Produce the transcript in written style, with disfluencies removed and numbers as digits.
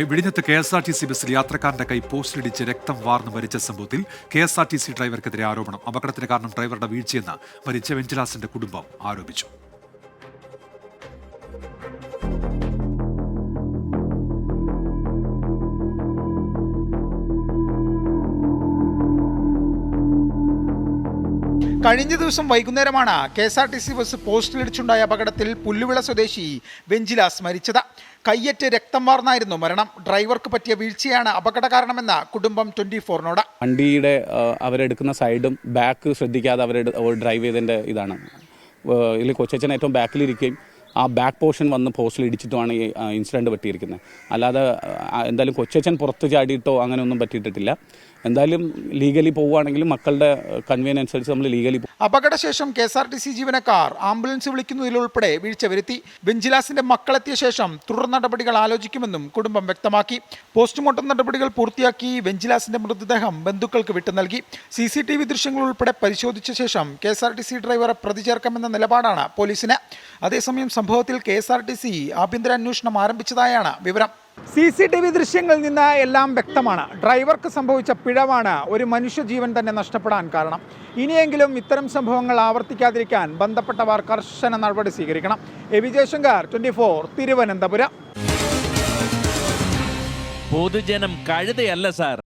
വിഴിഞ്ഞത്ത് KSRTC ബസ്സിൽ യാത്രക്കാരന്റെ കൈ പോസ്റ്റിലിടിച്ച് രക്തം വാർന്ന് മരിച്ച സംഭവത്തിൽ KSRTC ഡ്രൈവർക്കെതിരെ ആരോപണം. അപകടത്തിന് കാരണം ഡ്രൈവറുടെ വീഴ്ചയെന്ന് മരിച്ച വെഞ്ചിലാസിന്റെ കുടുംബം ആരോപിച്ചു. കഴിഞ്ഞ ദിവസം വൈകുന്നേരമാണ് KSRTC ബസ് പോസ്റ്റിലിടിച്ചുണ്ടായ അപകടത്തിൽ പുല്ലുവിള സ്വദേശി വെഞ്ചിലാസ് മരിച്ചത്. കയ്യേറ്റ് രക്തം വാർന്നായിരുന്നു മരണം. ഡ്രൈവർക്ക് പറ്റിയ വീഴ്ചയാണ് അപകട കാരണമെന്ന് കുടുംബം 24നോട്. വണ്ടിയുടെ അവരെടുക്കുന്ന സൈഡും ബാക്ക് ശ്രദ്ധിക്കാതെ ഡ്രൈവ് ചെയ്തതിൻ്റെ ഇതാണ്. ഇതിൽ കൊച്ചച്ഛൻ ഏറ്റവും ബാക്കിലിരിക്കുകയും ആ ബാക്ക് പോർഷൻ വന്ന് പോസ്റ്റിൽ ഇടിച്ചിട്ടുമാണ് ഈ ഇൻസിഡൻറ്റ് പറ്റിയിരിക്കുന്നത്. അല്ലാതെ എന്തായാലും കൊച്ചച്ഛൻ പുറത്ത് ചാടിയിട്ടോ അങ്ങനെയൊന്നും പറ്റിയിട്ടില്ല. എന്തായാലും ലീഗലി പോവുകയാണെങ്കിലും മക്കളുടെ കൺവീനിയൻസ് അനുസരിച്ച് നമ്മൾ ലീഗലി പോകും. അപകടശേഷം KSRTC ജീവനക്കാർ ആംബുലൻസ് വിളിക്കുന്നതിലുൾപ്പെടെ വീഴ്ച വരുത്തി. വെഞ്ചിലാസിന്റെ മക്കളെത്തിയ ശേഷം തുടർ നടപടികൾ ആലോചിക്കുമെന്നും കുടുംബം വ്യക്തമാക്കി. പോസ്റ്റ്മോർട്ടം നടപടികൾ പൂർത്തിയാക്കി വെഞ്ചിലാസിന്റെ മൃതദേഹം ബന്ധുക്കൾക്ക് വിട്ടു നൽകി. CCTV ദൃശ്യങ്ങൾ ഉൾപ്പെടെ പരിശോധിച്ച ശേഷം KSRTC ഡ്രൈവറെ പ്രതി ചേർക്കാമെന്ന നിലപാടാണ് പോലീസിന്. അതേസമയം സംഭവത്തിൽ KSRTC ആഭ്യന്തര അന്വേഷണം ആരംഭിച്ചതായാണ് വിവരം. CCTV ദൃശ്യങ്ങളിൽ നിന്ന് എല്ലാം വ്യക്തമാണ്. ഡ്രൈവർക്ക് സംഭവിച്ച പിഴവാണ് ഒരു മനുഷ്യജീവൻ തന്നെ നഷ്ടപ്പെടാൻ കാരണം. ഇനിയെങ്കിലും ഇത്തരം സംഭവങ്ങൾ ആവർത്തിക്കാതിരിക്കാൻ ബന്ധപ്പെട്ടവർ കർശന നടപടി സ്വീകരിക്കണം. എ ജയശങ്കർ, 24, തിരുവനന്തപുരം. പൊതുജനം കഴുതയല്ല സാർ.